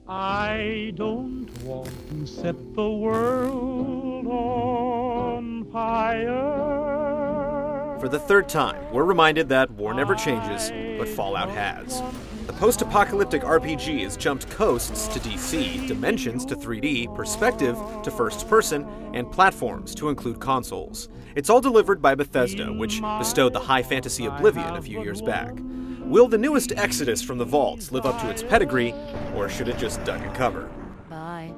I don't want to set the world on fire. For the third time, we're reminded that war never changes, but Fallout has. The post-apocalyptic RPG has jumped coasts to DC, dimensions to 3D, perspective to first person, and platforms to include consoles. It's all delivered by Bethesda, which bestowed the high fantasy Oblivion a few years back. Will the newest exodus from the vaults live up to its pedigree, or should it just duck and cover? Bye.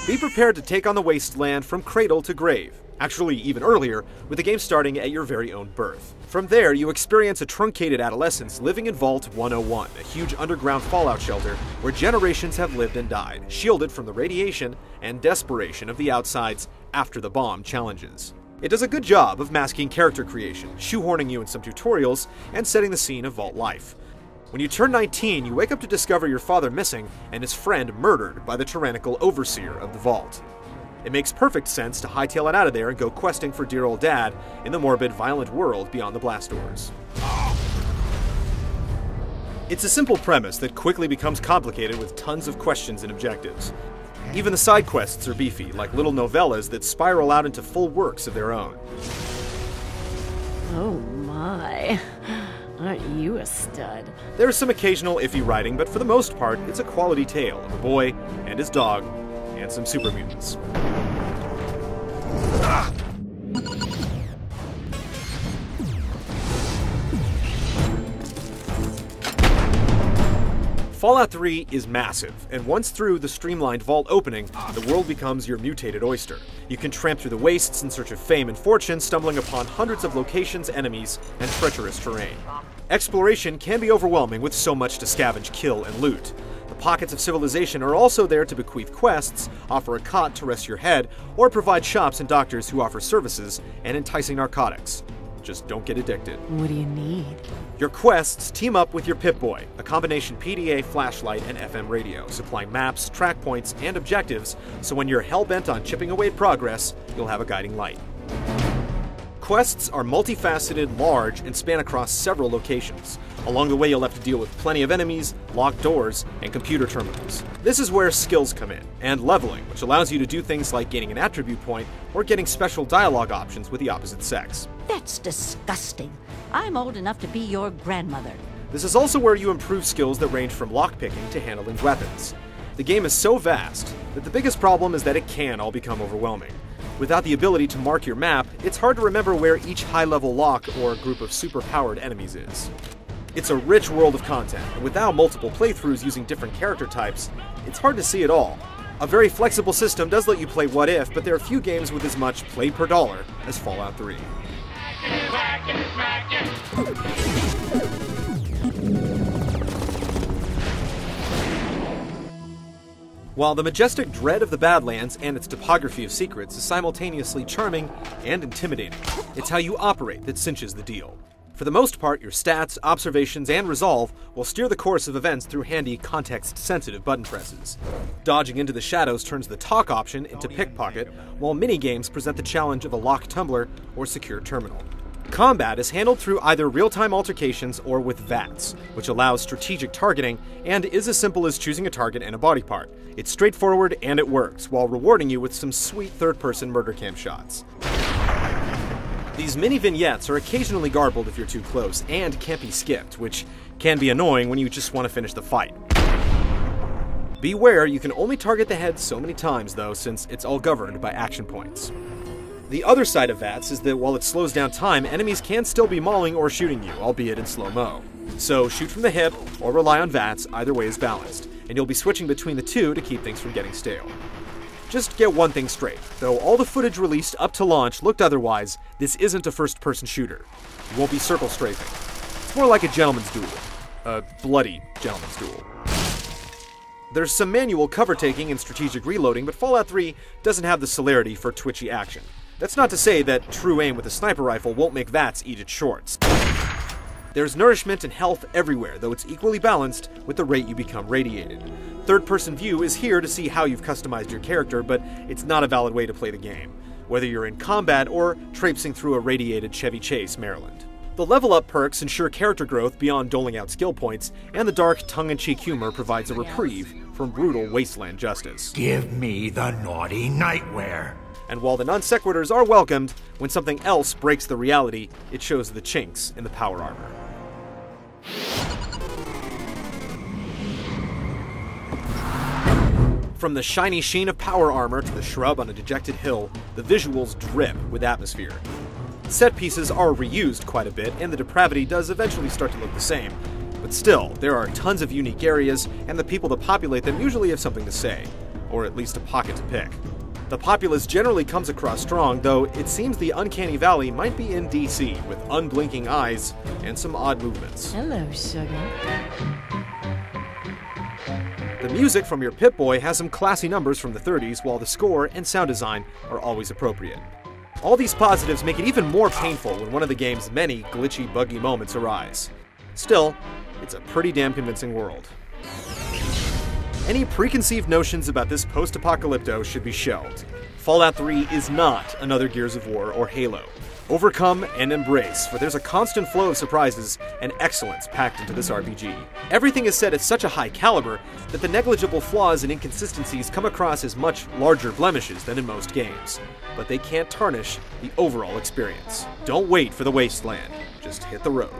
Be prepared to take on the wasteland from cradle to grave. Actually, even earlier, with the game starting at your very own birth. From there, you experience a truncated adolescence living in Vault 101, a huge underground fallout shelter where generations have lived and died, shielded from the radiation and desperation of the outside's after the bomb challenges. It does a good job of masking character creation, shoehorning you in some tutorials, and setting the scene of Vault life. When you turn 19, you wake up to discover your father missing and his friend murdered by the tyrannical overseer of the Vault. It makes perfect sense to hightail it out of there and go questing for dear old dad in the morbid, violent world beyond the blast doors. It's a simple premise that quickly becomes complicated with tons of questions and objectives. Even the side quests are beefy, like little novellas that spiral out into full works of their own. Oh my. Aren't you a stud? There's some occasional iffy writing, but for the most part, it's a quality tale of a boy and his dog and some super mutants. Fallout 3 is massive, and once through the streamlined vault opening, the world becomes your mutated oyster. You can tramp through the wastes in search of fame and fortune, stumbling upon hundreds of locations, enemies, and treacherous terrain. Exploration can be overwhelming with so much to scavenge, kill, and loot. The pockets of civilization are also there to bequeath quests, offer a cot to rest your head, or provide shops and doctors who offer services and enticing narcotics. Just don't get addicted. What do you need? Your quests team up with your Pip-Boy, a combination PDA, flashlight, and FM radio, supplying maps, track points, and objectives, so when you're hell-bent on chipping away at progress, you'll have a guiding light. Quests are multifaceted, large, and span across several locations. Along the way, you'll have to deal with plenty of enemies, locked doors, and computer terminals. This is where skills come in, and leveling, which allows you to do things like gaining an attribute point or getting special dialogue options with the opposite sex. That's disgusting. I'm old enough to be your grandmother. This is also where you improve skills that range from lockpicking to handling weapons. The game is so vast that the biggest problem is that it can all become overwhelming. Without the ability to mark your map, it's hard to remember where each high-level lock or group of super-powered enemies is. It's a rich world of content, and without multiple playthroughs using different character types, it's hard to see it all. A very flexible system does let you play What If, but there are few games with as much play per dollar as Fallout 3. While the majestic dread of the Badlands and its topography of secrets is simultaneously charming and intimidating, it's how you operate that cinches the deal. For the most part, your stats, observations, and resolve will steer the course of events through handy, context-sensitive button presses. Dodging into the shadows turns the talk option into pickpocket, while minigames present the challenge of a locked tumbler or secure terminal. Combat is handled through either real-time altercations or with VATS, which allows strategic targeting and is as simple as choosing a target and a body part. It's straightforward and it works, while rewarding you with some sweet third-person murder cam shots. These mini-vignettes are occasionally garbled if you're too close, and can't be skipped, which can be annoying when you just want to finish the fight. Beware, you can only target the head so many times though, since it's all governed by action points. The other side of VATS is that while it slows down time, enemies can still be mauling or shooting you, albeit in slow-mo. So shoot from the hip, or rely on VATS, either way is balanced, and you'll be switching between the two to keep things from getting stale. Just get one thing straight, though all the footage released up to launch looked otherwise, this isn't a first-person shooter. You won't be circle strafing. It's more like a gentleman's duel. A bloody gentleman's duel. There's some manual cover taking and strategic reloading, but Fallout 3 doesn't have the celerity for twitchy action. That's not to say that true aim with a sniper rifle won't make VATS eat its shorts. There's nourishment and health everywhere, though it's equally balanced with the rate you become radiated. Third-person view is here to see how you've customized your character, but it's not a valid way to play the game. whether you're in combat or traipsing through a radiated Chevy Chase, Maryland. The level up perks ensure character growth beyond doling out skill points, and the dark, tongue-in-cheek humor provides a reprieve from brutal wasteland justice. Give me the naughty nightwear. And while the non sequiturs are welcomed, when something else breaks the reality, it shows the chinks in the power armor. From the shiny sheen of power armor to the shrub on a dejected hill, the visuals drip with atmosphere. Set pieces are reused quite a bit, and the depravity does eventually start to look the same. But still, there are tons of unique areas, and the people that populate them usually have something to say, or at least a pocket to pick. The populace generally comes across strong, though it seems the Uncanny Valley might be in DC, with unblinking eyes and some odd movements. Hello, sugar. The music from your Pip-Boy has some classy numbers from the 30s, while the score and sound design are always appropriate. All these positives make it even more painful when one of the game's many glitchy, buggy moments arise. Still, it's a pretty damn convincing world. Any preconceived notions about this post-apocalypto should be shelved. Fallout 3 is not another Gears of War or Halo. Overcome and embrace, for there's a constant flow of surprises and excellence packed into this RPG. Everything is set at such a high caliber that the negligible flaws and inconsistencies come across as much larger blemishes than in most games, but they can't tarnish the overall experience. Don't wait for the wasteland, just hit the road.